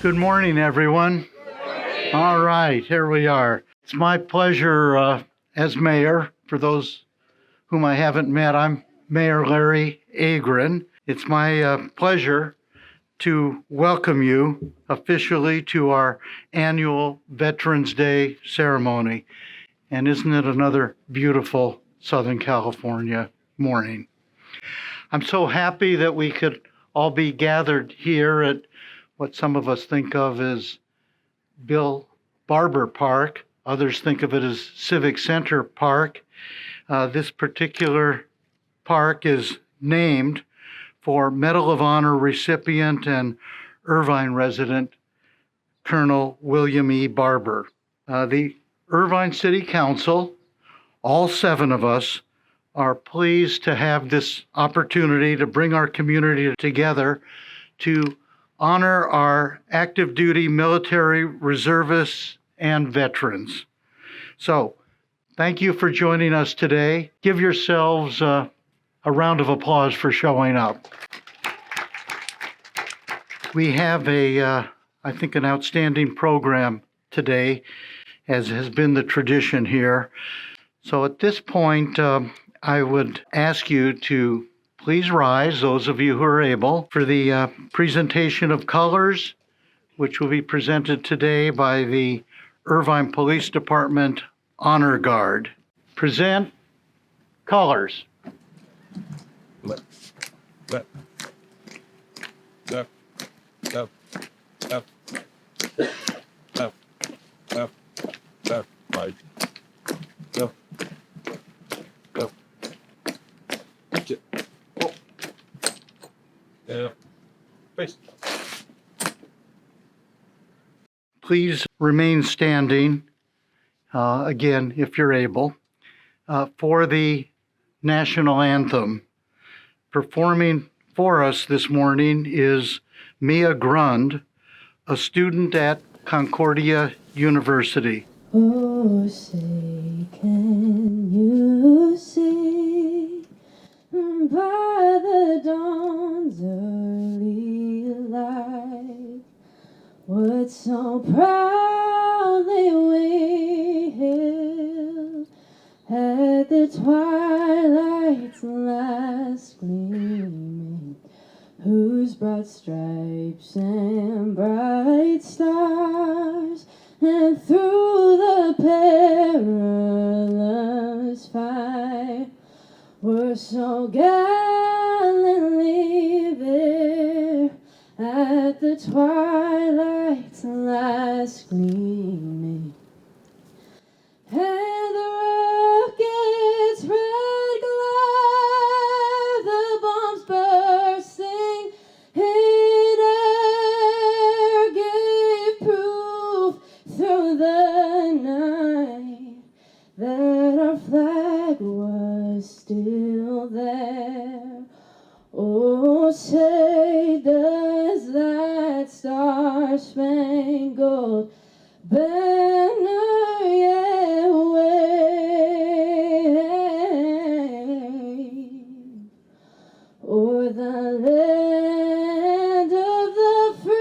Good morning, everyone. All right, here we are. It's my pleasure as mayor. For those whom I haven't met, I'm Mayor Larry Agron. It's my pleasure to welcome you officially to our annual Veterans Day ceremony. And isn't it another beautiful Southern California morning? I'm so happy that we could all be gathered here at what some of us think of as Bill Barber Park. Others think of it as Civic Center Park. This particular park is named for Medal of Honor recipient and Irvine resident Colonel William E. Barber. The Irvine City Council, all 7 of us, are pleased to have this opportunity to bring our community together to honor our active duty military reservists and veterans. So, thank you for joining us today. Give yourselves a round of applause for showing up. We have I think, an outstanding program today, as has been the tradition here. So at this point, I would ask you to please rise, those of you who are able, for the presentation of colors, which will be presented today by the Irvine Police Department Honor Guard. Present colors. Left, left, left, left, left, left, left, left, right, left, left, get, oh, yeah, face. Please remain standing, again, if you're able, for the national anthem. Performing for us this morning is Mia Grund, a student at Concordia University. Oh, say, can you see by the dawn's early light what so proudly we hailed at the twilight's last gleaming, whose broad stripes and bright stars and through the perilous fight were so gallantly there at the twilight's last gleaming. And the rocket's red glare, the bombs bursting in air, gave proof through the night that our flag was still there. Oh, say does that star-spangled banner yet wave o'er the land of the free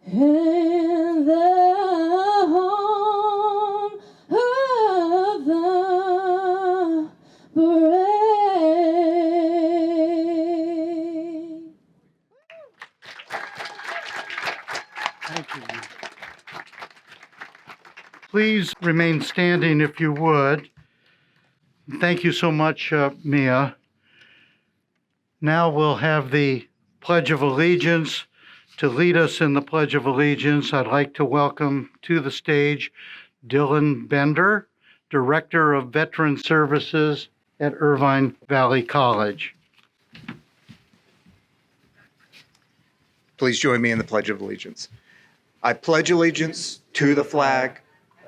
and the home of the brave. Thank you. Please remain standing if you would. Thank you so much, Mia. Now we'll have the Pledge of Allegiance. To lead us in the Pledge of Allegiance, I'd like to welcome to the stage Dylan Bender, Director of Veteran Services at Irvine Valley College. Please join me in the Pledge of Allegiance. I pledge allegiance to the flag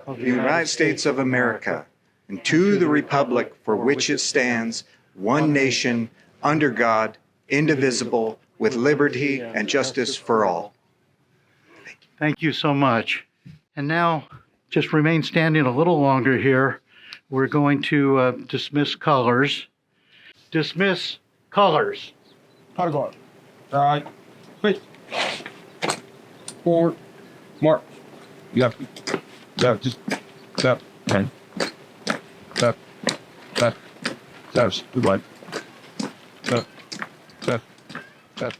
of the United States of America and to the republic for which it stands, one nation, under God, indivisible, with liberty and justice for all. Thank you so much. And now, just remain standing a little longer here. We're going to dismiss colors. Dismiss colors. Color guard. Right. Wait. Forward. Mark. Yep. Yep. Just. Step. And. Step. Step. Steps. Good one. Step. Step. Step.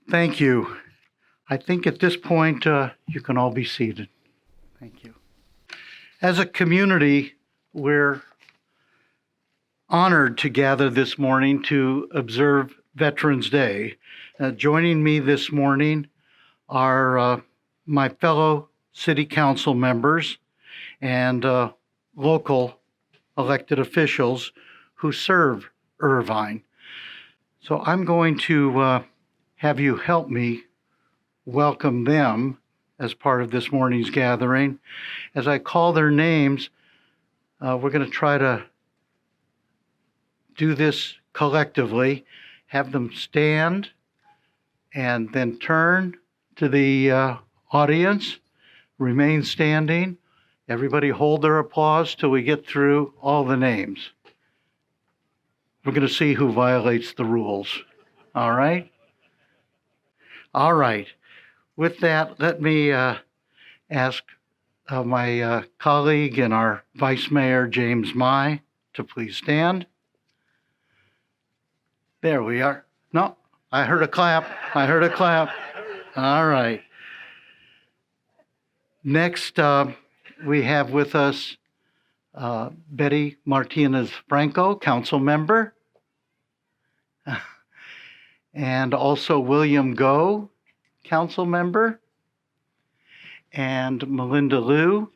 Thank you. I think at this point, you can all be seated. Thank you. As a community, we're honored to gather this morning to observe Veterans Day. Joining me this morning are my fellow city council members and local elected officials who serve Irvine. So I'm going to have you help me welcome them as part of this morning's gathering. As I call their names, we're going to try to do this collectively, have them stand and then turn to the audience, remain standing. Everybody hold their applause till we get through all the names. We're going to see who violates the rules. All right? All right. With that, let me ask my colleague and our Vice Mayor, James Mai, to please stand. There we are. No, I heard a clap. I heard a clap. All right. Next, we have with us Betty Martinez Franco, council member, and also William Go, council member, and Melinda Liu,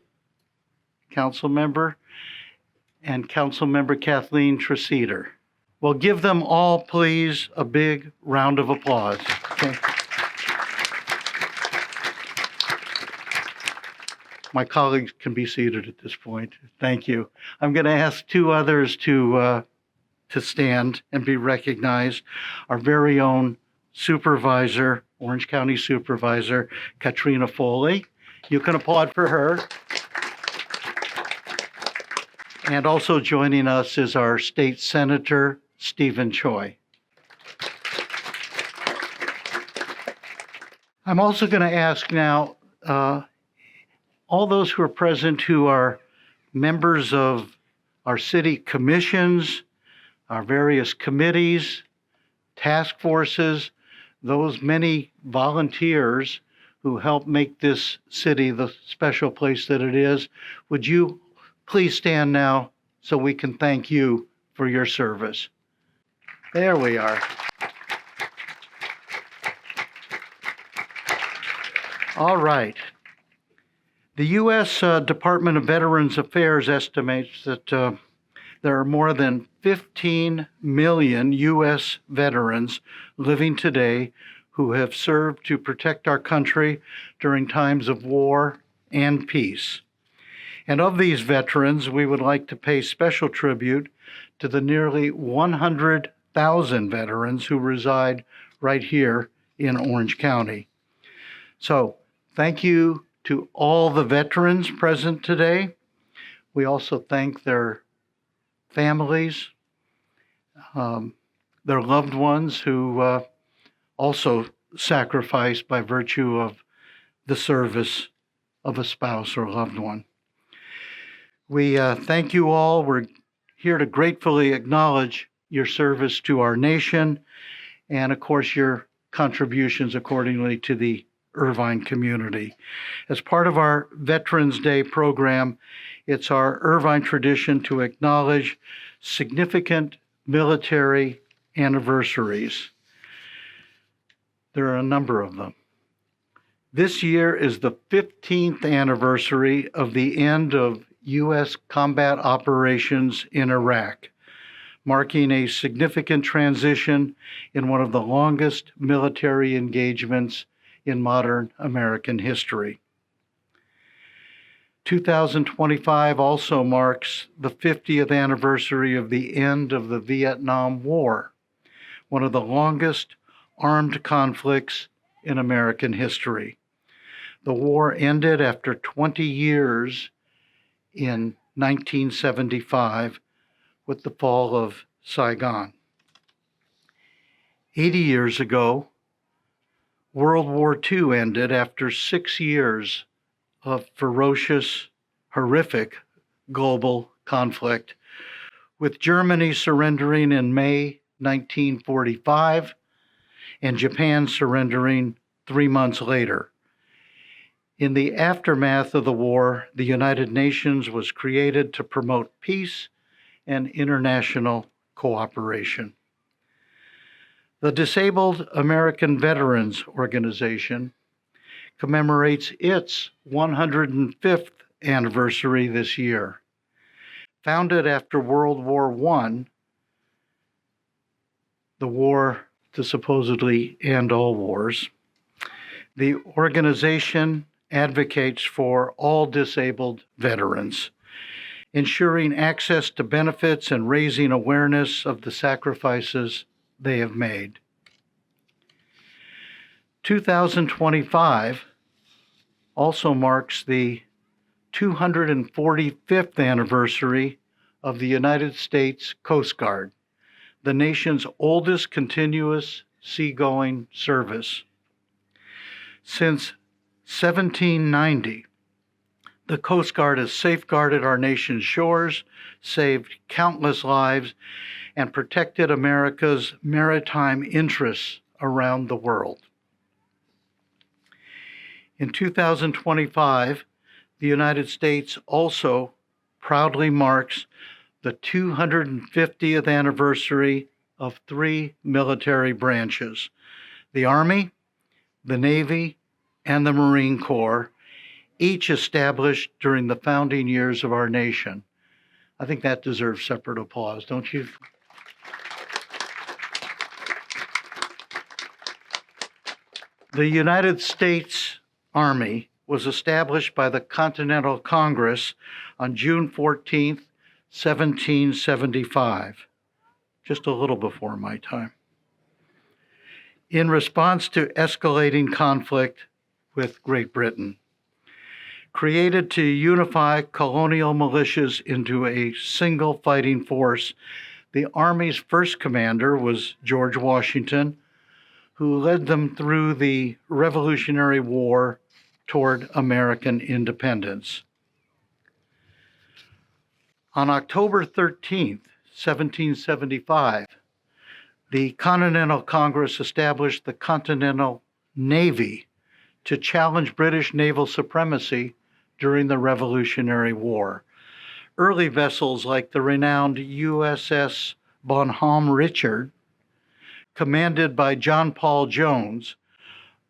council member, and council member Kathleen Treseder. Well, give them all, please, a big round of applause. Okay. My colleagues can be seated at this point. Thank you. I'm going to ask two others to stand and be recognized. Our very own supervisor, Orange County Supervisor, Katrina Foley. You can applaud for her. And also joining us is our state senator, Stephen Choi. I'm also going to ask now all those who are present who are members of our city commissions, our various committees, task forces, those many volunteers who help make this city the special place that it is. Would you please stand now so we can thank you for your service? There we are. All right. The U.S. Department of Veterans Affairs estimates that there are more than 15 million U.S. veterans living today who have served to protect our country during times of war and peace. And of these veterans, we would like to pay special tribute to the nearly 100,000 veterans who reside right here in Orange County. So, thank you to all the veterans present today. We also thank their families, their loved ones who also sacrificed by virtue of the service of a spouse or loved one. We thank you all. We're here to gratefully acknowledge your service to our nation and, of course, your contributions accordingly to the Irvine community. As part of our Veterans Day program, it's our Irvine tradition to acknowledge significant military anniversaries. There are a number of them. This year is the 15th anniversary of the end of U.S. combat operations in Iraq, marking a significant transition in one of the longest military engagements in modern American history. 2025 also marks the 50th anniversary of the end of the Vietnam War, one of the longest armed conflicts in American history. The war ended after 20 years in 1975 with the fall of Saigon. 80 years ago, World War II ended after 6 years of ferocious, horrific global conflict, with Germany surrendering in May 1945 and Japan surrendering 3 months later. In the aftermath of the war, the United Nations was created to promote peace and international cooperation. The Disabled American Veterans Organization commemorates its 105th anniversary this year. Founded after World War I, the war to supposedly end all wars, the organization advocates for all disabled veterans, ensuring access to benefits and raising awareness of the sacrifices they have made. 2025 also marks the 245th anniversary of the United States Coast Guard, the nation's oldest continuous seagoing service. Since 1790, the Coast Guard has safeguarded our nation's shores, saved countless lives, and protected America's maritime interests around the world. In 2025, the United States also proudly marks the 250th anniversary of 3 military branches: the Army, the Navy, and the Marine Corps, each established during the founding years of our nation. I think that deserves separate applause, don't you? The United States Army was established by the Continental Congress on June 14, 1775, just a little before my time, in response to escalating conflict with Great Britain. Created to unify colonial militias into a single fighting force, the Army's first commander was George Washington, who led them through the Revolutionary War toward American independence. On October 13, 1775, the Continental Congress established the Continental Navy to challenge British naval supremacy during the Revolutionary War. Early vessels like the renowned USS Bonhomme Richard, commanded by John Paul Jones,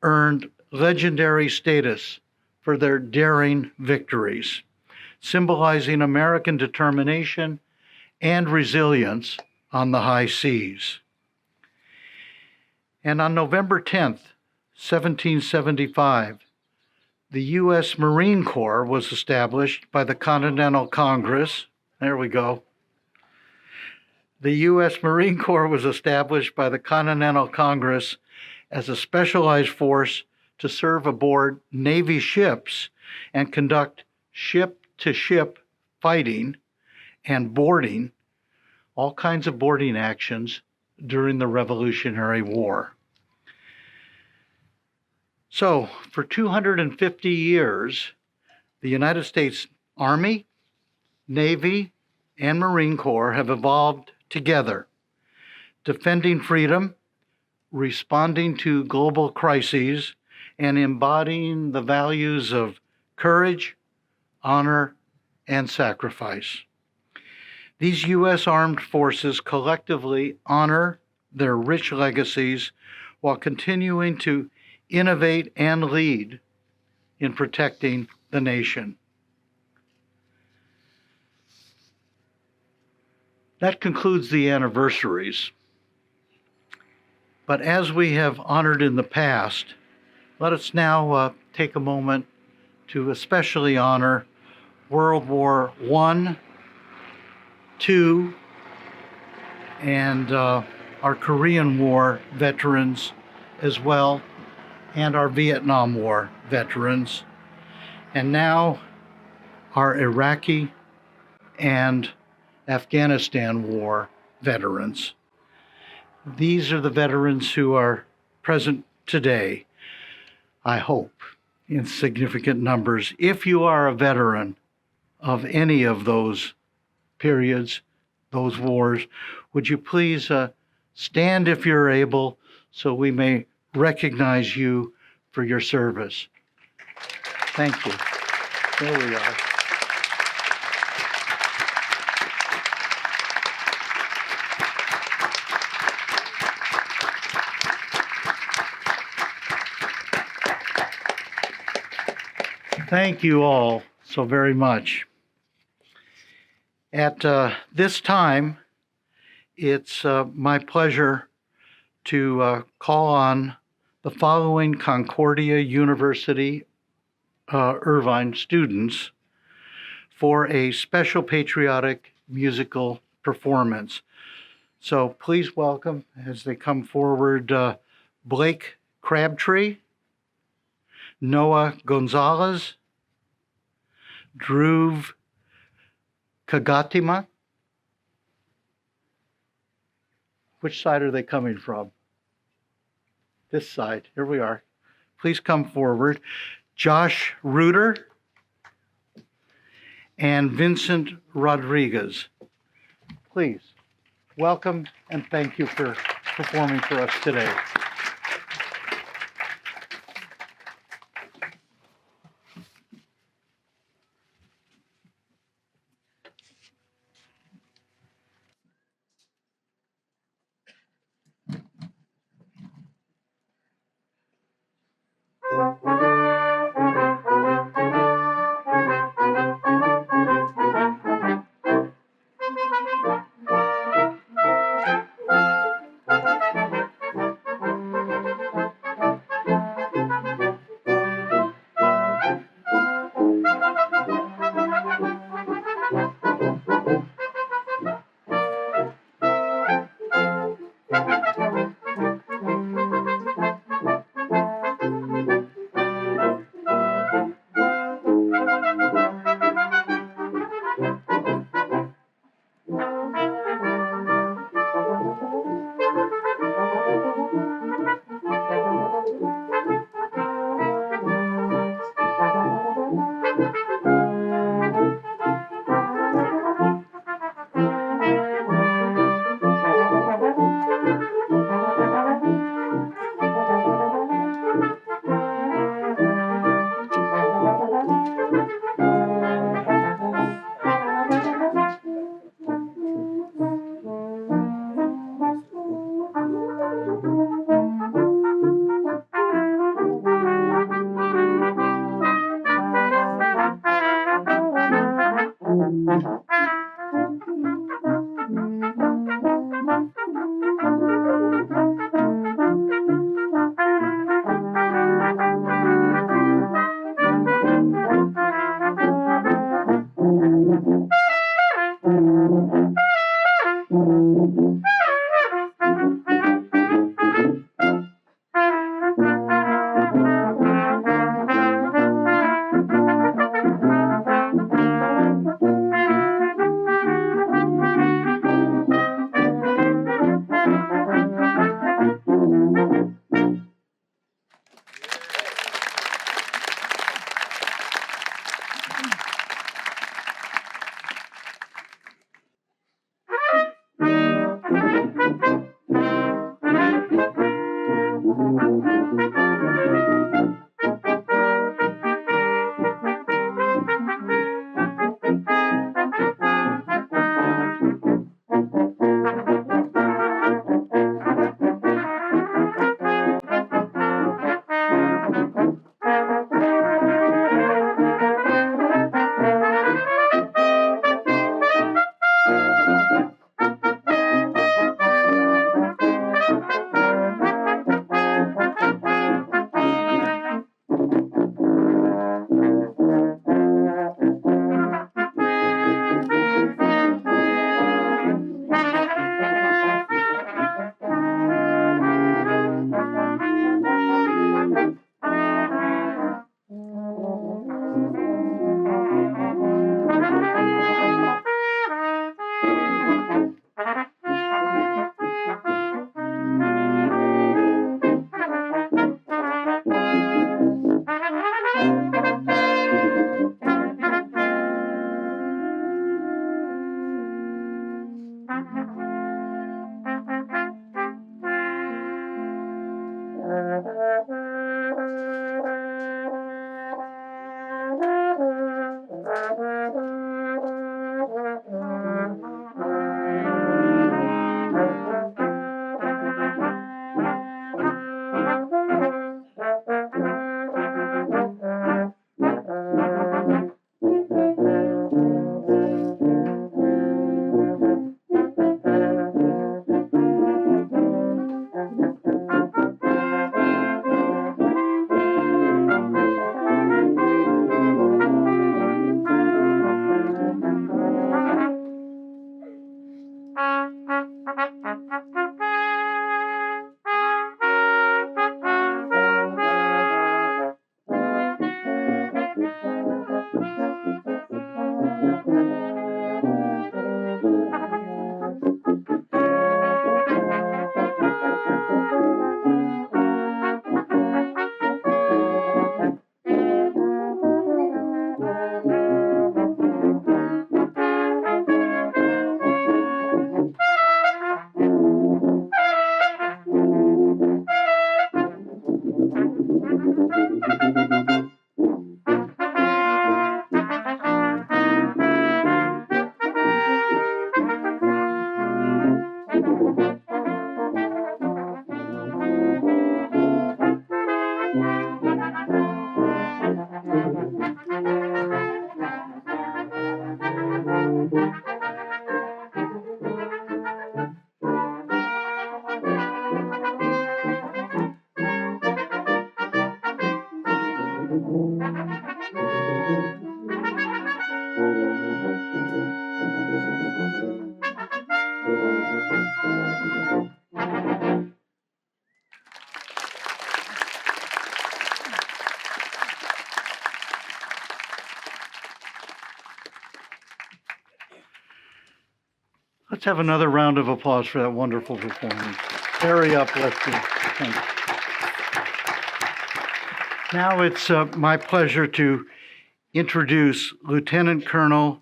earned legendary status for their daring victories, symbolizing American determination and resilience on the high seas. And on November 10, 1775, the U.S. Marine Corps was established by the Continental Congress. There we go. The U.S. Marine Corps was established by the Continental Congress as a specialized force to serve aboard Navy ships and conduct ship-to-ship fighting and boarding, all kinds of boarding actions during the Revolutionary War. So, for 250 years, the United States Army, Navy, and Marine Corps have evolved together, defending freedom, responding to global crises, and embodying the values of courage, honor, and sacrifice. These U.S. armed forces collectively honor their rich legacies while continuing to innovate and lead in protecting the nation. That concludes the anniversaries. But as we have honored in the past, let us now take a moment to especially honor World War I, II, and our Korean War veterans as well, and our Vietnam War veterans, and now our Iraqi and Afghanistan War veterans. these are the veterans who are present today, I hope, in significant numbers. If you are a veteran of any of those periods, those wars, would you please stand if you're able so we may recognize you for your service? Thank you. There we are. Thank you all so very much. At this time, it's my pleasure to call on the following Concordia University Irvine students for a special patriotic musical performance. So please welcome, as they come forward, Blake Crabtree, Noah Gonzalez, Dhruv Kagatima. Which side are they coming from? This side. Here we are. Please come forward. Josh Reuter and Vincent Rodriguez. Please welcome and thank you for performing for us today. Let's have another round of applause for that wonderful performance. Very uplifting. Thank you. Now it's my pleasure to introduce Lieutenant Colonel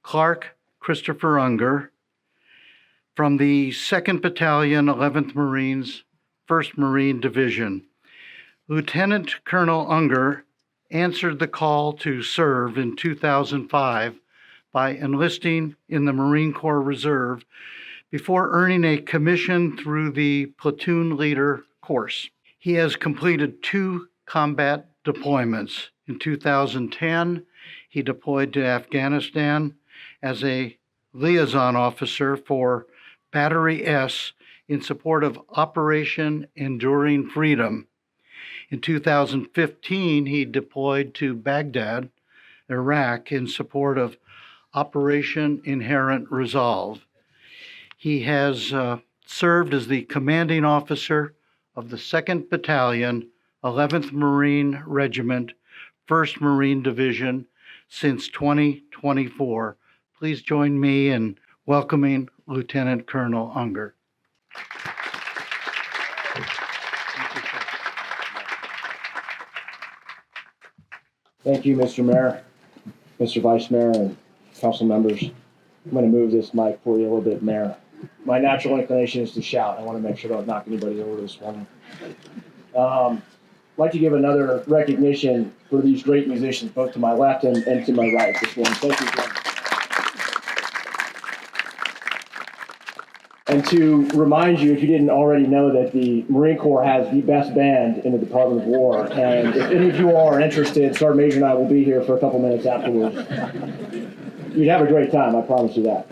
Clark Christopher Unger from the 2nd Battalion, 11th Marines, 1st Marine Division. Lieutenant Colonel Unger answered the call to serve in 2005 by enlisting in the Marine Corps Reserve before earning a commission through the platoon leader course. He has completed 2 combat deployments. In 2010, he deployed to Afghanistan as a liaison officer for Battery S in support of Operation Enduring Freedom. In 2015, he deployed to Baghdad, Iraq, in support of Operation Inherent Resolve. He has served as the commanding officer of the 2nd Battalion, 11th Marine Regiment, 1st Marine Division since 2024. Please join me in welcoming Lieutenant Colonel Unger. Thank you, Mr. Mayor, Mr. Vice Mayor, and council members. I'm going to move this mic for you a little bit, Mayor. My natural inclination is to shout. I want to make sure I don't knock anybody over this morning. I'd like to give another recognition for these great musicians, both to my left and to my right this morning. Thank you, Glenn. And to remind you, if you didn't already know, that the Marine Corps has the best band in the Department of War. And if any of you all are interested, Sergeant Major and I will be here for a couple minutes afterwards. You'd have a great time, I promise you that.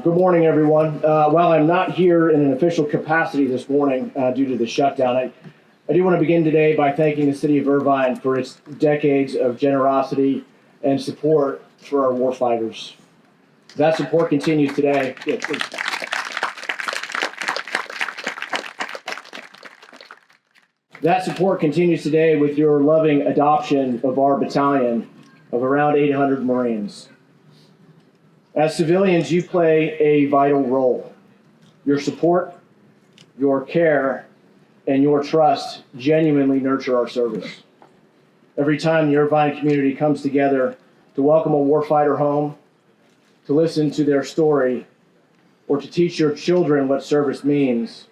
Good morning, everyone. While I'm not here in an official capacity this morning due to the shutdown, I do want to begin today by thanking the City of Irvine for its decades of generosity and support for our warfighters. That support continues today. That support continues today with your loving adoption of our battalion of around 800 Marines. As civilians, you play a vital role. Your support, your care, and your trust genuinely nurture our service. Every time the Irvine community comes together to welcome a warfighter home, to listen to their story, or to teach your children what service means,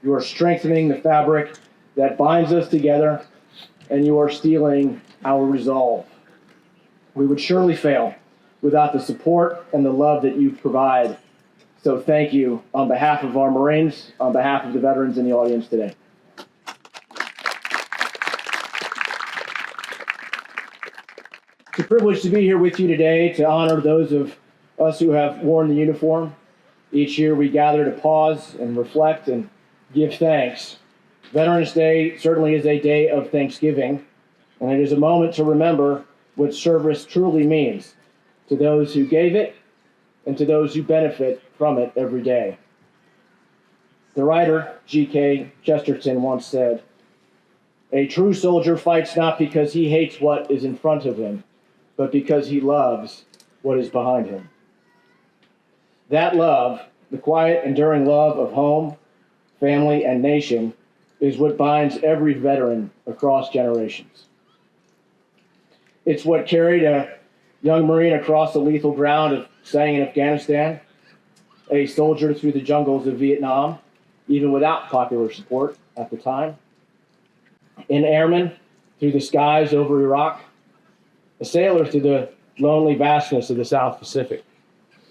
you are strengthening the fabric that binds us together, and you are steeling our resolve. We would surely fail without the support and the love that you provide. So thank you on behalf of our Marines, on behalf of the veterans in the audience today. It's a privilege to be here with you today to honor those of us who have worn the uniform. Each year we gather to pause and reflect and give thanks. Veterans Day certainly is a day of thanksgiving, and it is a moment to remember what service truly means to those who gave it and to those who benefit from it every day. The writer G.K. Chesterton once said, "A true soldier fights not because he hates what is in front of him, but because he loves what is behind him." That love, the quiet, enduring love of home, family, and nation, is what binds every veteran across generations. It's what carried a young Marine across the lethal ground of staying in Afghanistan, a soldier through the jungles of Vietnam, even without popular support at the time, an airman through the skies over Iraq, a sailor through the lonely vastness of the South Pacific,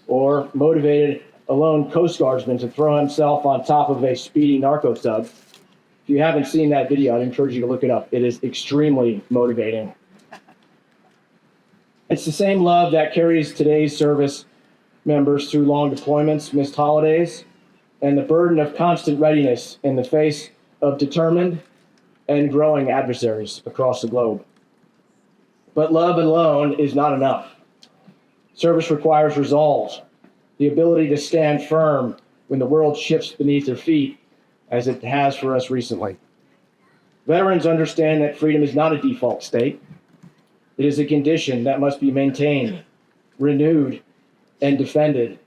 or motivated a lone Coast Guardsman to throw himself on top of a speedy narco sub. If you haven't seen that video, I'd encourage you to look it up. It is extremely motivating. It's the same love that carries today's service members through long deployments, missed holidays, and the burden of constant readiness in the face of determined and growing adversaries across the globe. But love alone is not enough. Service requires resolve, the ability to stand firm when the world shifts beneath their feet, as it has for us recently. Veterans understand that freedom is not a default state. It is a condition that must be maintained, renewed, and defended,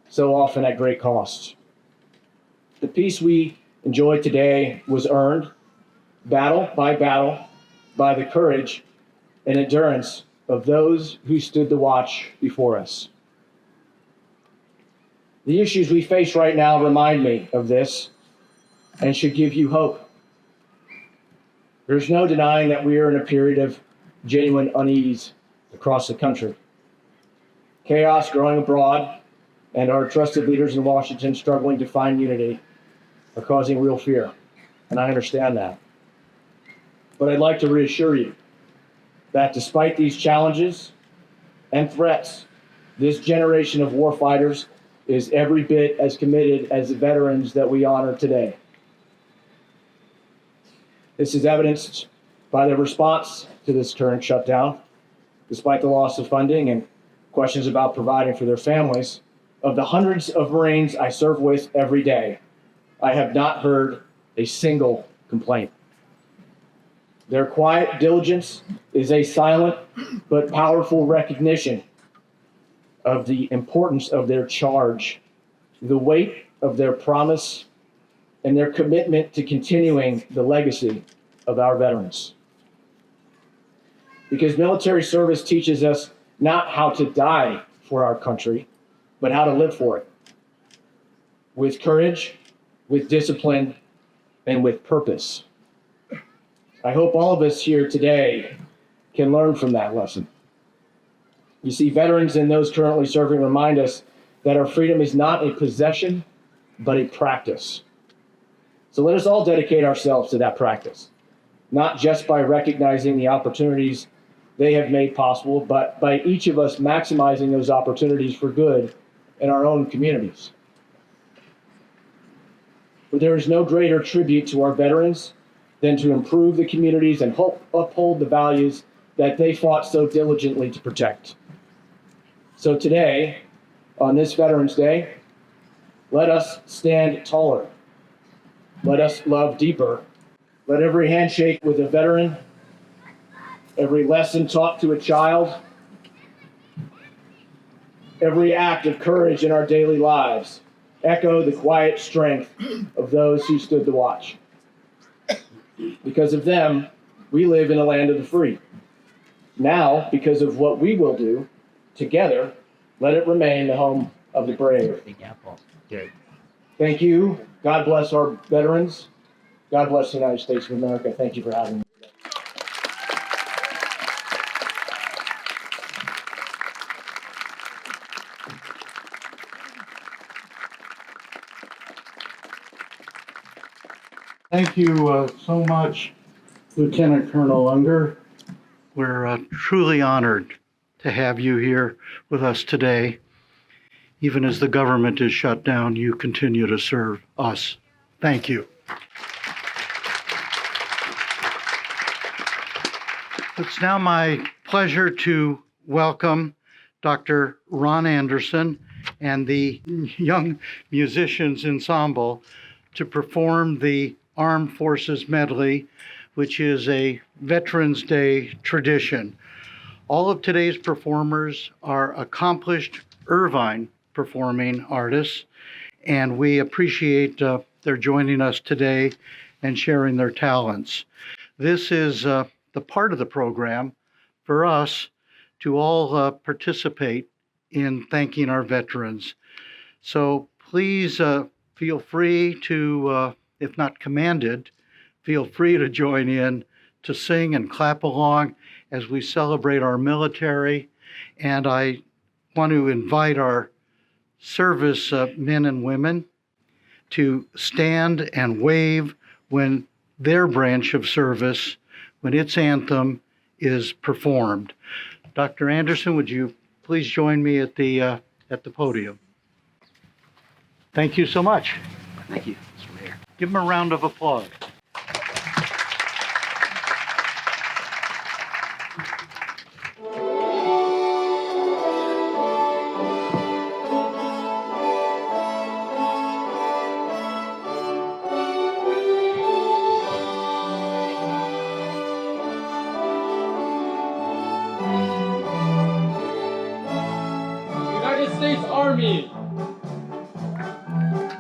so often at great cost. The peace we enjoy today was earned, battle, by the courage and endurance of those who stood the watch before us. The issues we face right now remind me of this and should give you hope. There's no denying that we are in a period of genuine unease across the country. Chaos growing abroad and our trusted leaders in Washington struggling to find unity are causing real fear, and I understand that. But I'd like to reassure you that despite these challenges and threats, this generation of warfighters is every bit as committed as the veterans that we honor today. This is evidenced by their response to this current shutdown, despite the loss of funding and questions about providing for their families. Of the hundreds of Marines I serve with every day, I have not heard a single complaint. Their quiet diligence is a silent but powerful recognition of the importance of their charge, the weight of their promise, and their commitment to continuing the legacy of our veterans. Because military service teaches us not how to die for our country, but how to live for it. With courage, with discipline, and with purpose. I hope all of us here today can learn from that lesson. You see, veterans and those currently serving remind us that our freedom is not a possession, but a practice. So let us all dedicate ourselves to that practice, not just by recognizing the opportunities they have made possible, but by each of us maximizing those opportunities for good in our own communities. For there is no greater tribute to our veterans than to improve the communities and uphold the values that they fought so diligently to protect. So today, on this Veterans Day, let us stand taller. Let us love deeper. Let every handshake with a veteran, every lesson taught to a child, every act of courage in our daily lives echo the quiet strength of those who stood the watch. Because of them, we live in a land of the free. Now, because of what we will do together, let it remain the home of the brave. Thank you. God bless our veterans. God bless the United States of America. Thank you for having me. Thank you so much, Lieutenant Colonel Unger. We're truly honored to have you here with us today. Even as the government is shut down, you continue to serve us. Thank you. It's now my pleasure to welcome Dr. Ron Anderson and the Young Musicians Ensemble to perform the Armed Forces Medley, which is a Veterans Day tradition. All of today's performers are accomplished Irvine performing artists, and we appreciate their joining us today and sharing their talents. This is the part of the program for us to all participate in thanking our veterans. So please feel free to, if not commanded, feel free to join in to sing and clap along as we celebrate our military. And I want to invite our service men and women to stand and wave when their branch of service, when its anthem is performed. Dr. Anderson, would you please join me at the podium? Thank you so much. Thank you, Mr. Mayor. Give them a round of applause. States Army.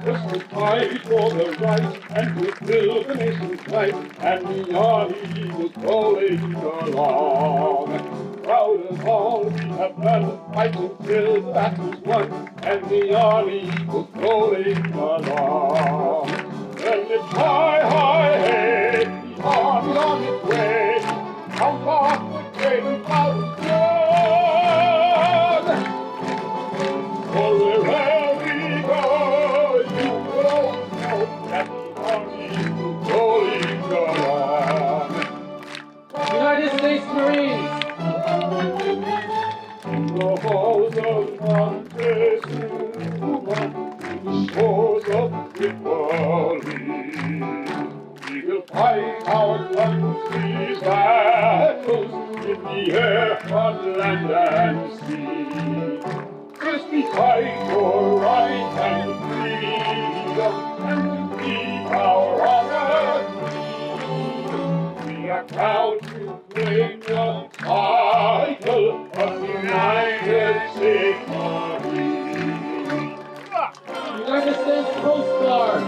Just to fight for the right and to build the nation's might, and the army was rolling along. Proud of all we have done, fighting till the battle's won, and the army was rolling along. Then it's high, high, hey, the army's on its way. Count off the brave and proud and strong. For wherever we go, you will always know that the army is rolling along. United States Marines! In the halls of Montezuma, in the shores of Tripoli, we will fight our country's battles in the air, on land and sea. Yes, we fight for right and freedom, and to keep our honor free. We are proud to claim the title of United States Marine. United States Coast Guard.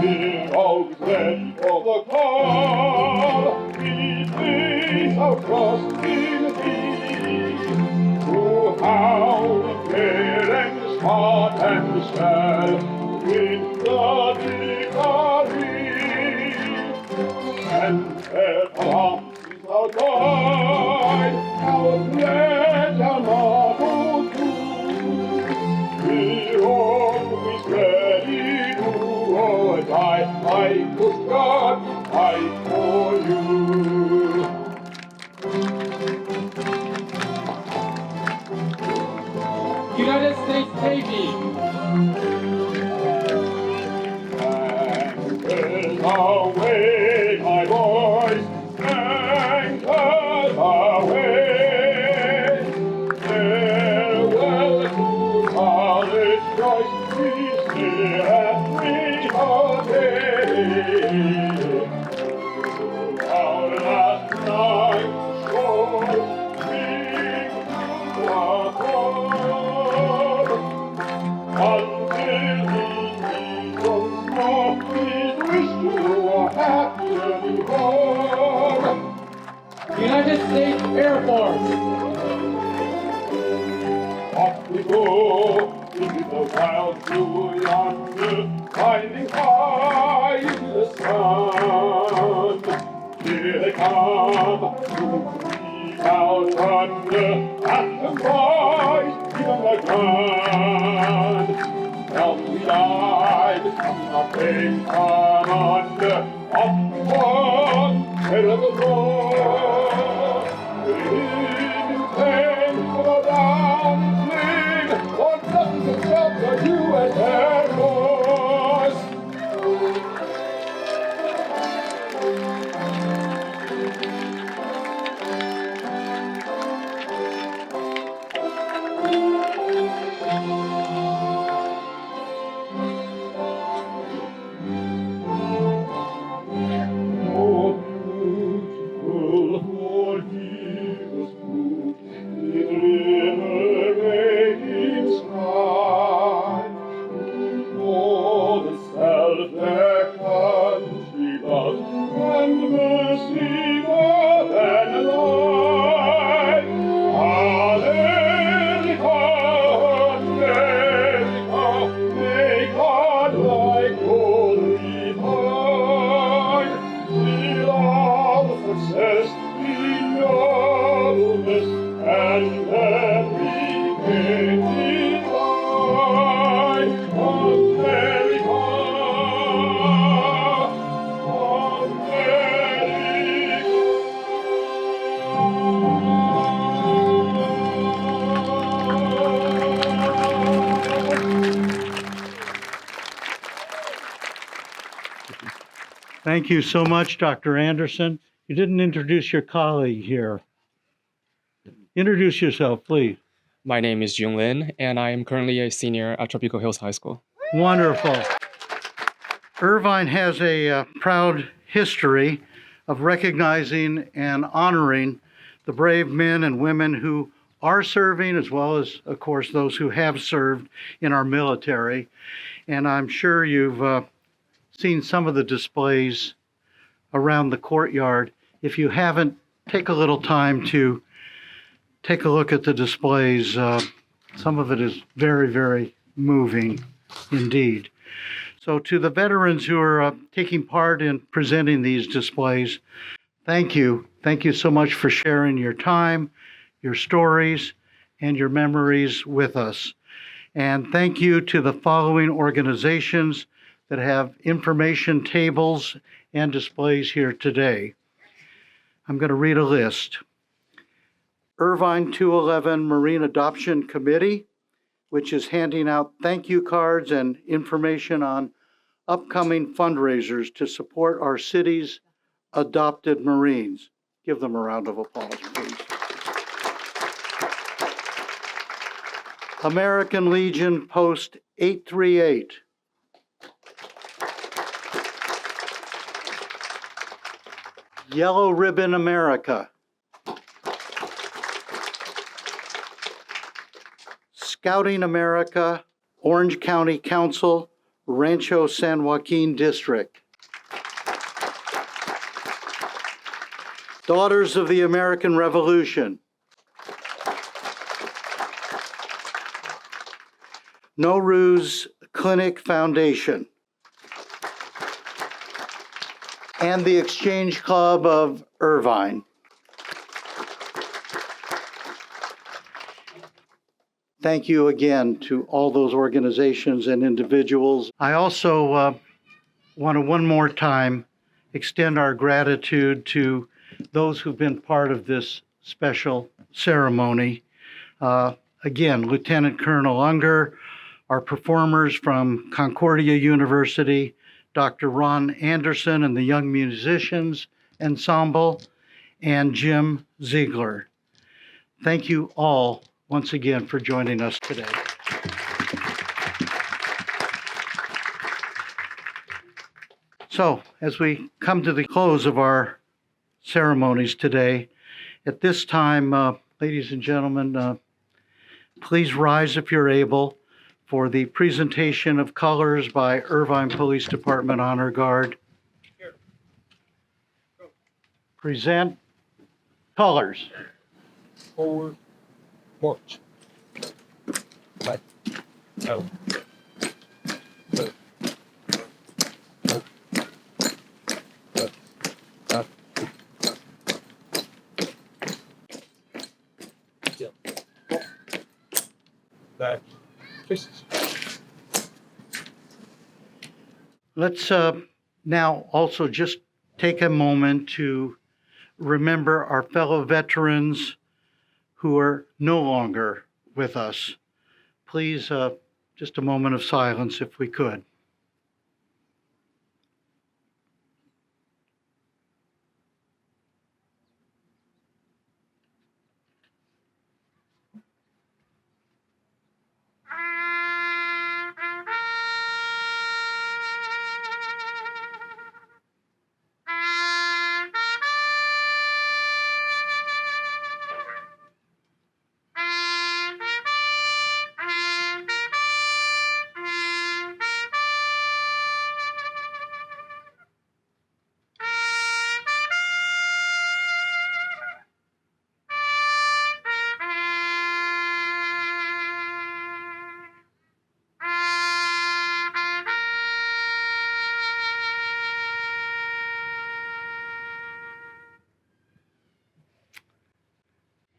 We're always ready for the call. We place our trust in thee. Oh, how we care and smart and shall win the victory. And their arms is our guide, our pledge, our motto too. We're always ready to die, fight Coast Guard, fight for you. United States Navy. Anchors aweigh, my boys, anchors aweigh. Farewell to college joys, we say every day. Our last night shore, bring to our home. Until we meet once more, please wish you a happy journey home. United States Air Force. Off we go into the wild blue yonder, climbing high into the sun. Here they come, moving out thunder, at the voice, even the gun. Now we dive, our pain come under, off we go, head of the road. We intend to go down in flame, or nothing to stop the U.S. Air Force. Oh, beautiful, for he was moved with liberating sky. Oh, the self their country loves, and mercy more than life. America, America, may God like gold refine. Till all success be nobleness, and every gain divine. America, Thank you so much, Dr. Anderson. You didn't introduce your colleague here. Introduce yourself, please. My name is Jung Lin, and I am currently a senior at Tropical Hills High School. Wonderful. Irvine has a proud history of recognizing and honoring the brave men and women who are serving, as well as, of course, those who have served in our military. And I'm sure you've seen some of the displays around the courtyard. If you haven't, take a little time to take a look at the displays. Some of it is very, very moving indeed. So to the veterans who are taking part in presenting these displays, thank you. Thank you so much for sharing your time, your stories, and your memories with us. And thank you to the following organizations that have information tables and displays here today. I'm going to read a list. Irvine 211 Marine Adoption Committee, which is handing out thank you cards and information on upcoming fundraisers to support our city's adopted Marines. Give them a round of applause, please. American Legion Post 838. Yellow Ribbon America. Scouting America, Orange County Council, Rancho San Joaquin District. Daughters of the American Revolution. No Ruse Clinic Foundation. And the Exchange Club of Irvine. Thank you again to all those organizations and individuals. I also want to one more time extend our gratitude to those who've been part of this special ceremony. Again, Lieutenant Colonel Unger, our performers from Concordia University, Dr. Ron Anderson and the Young Musicians Ensemble, and Jim Ziegler. Thank you all once again for joining us today. So, as we come to the close of our ceremonies today, at this time, ladies and gentlemen, please rise if you're able for the presentation of colors by Irvine Police Department Honor Guard. Present colors. Forward. March. Back. Out. Up. Up. Back. Faces. Let's now also just take a moment to remember our fellow veterans who are no longer with us. Please, just a moment of silence if we could.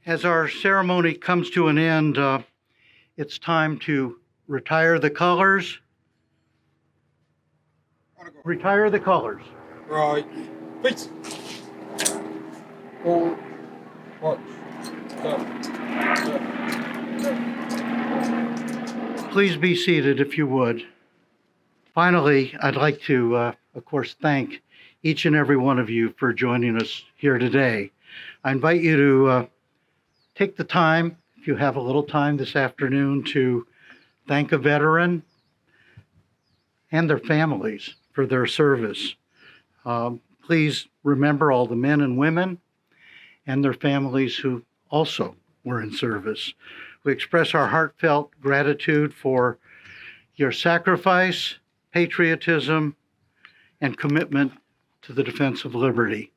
As our ceremony comes to an end, it's time to retire the colors. Retire the colors. Right. Face. Forward. March. Please be seated if you would. Finally, I'd like to, of course, thank each and every one of you for joining us here today. I invite you to take the time, if you have a little time this afternoon, to thank a veteran and their families for their service. Please remember all the men and women and their families who also were in service. We express our heartfelt gratitude for your sacrifice, patriotism, and commitment to the defense of liberty.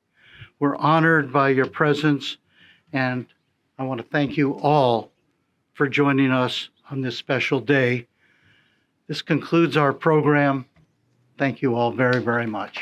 We're honored by your presence, and I want to thank you all for joining us on this special day. This concludes our program. Thank you all very, very much.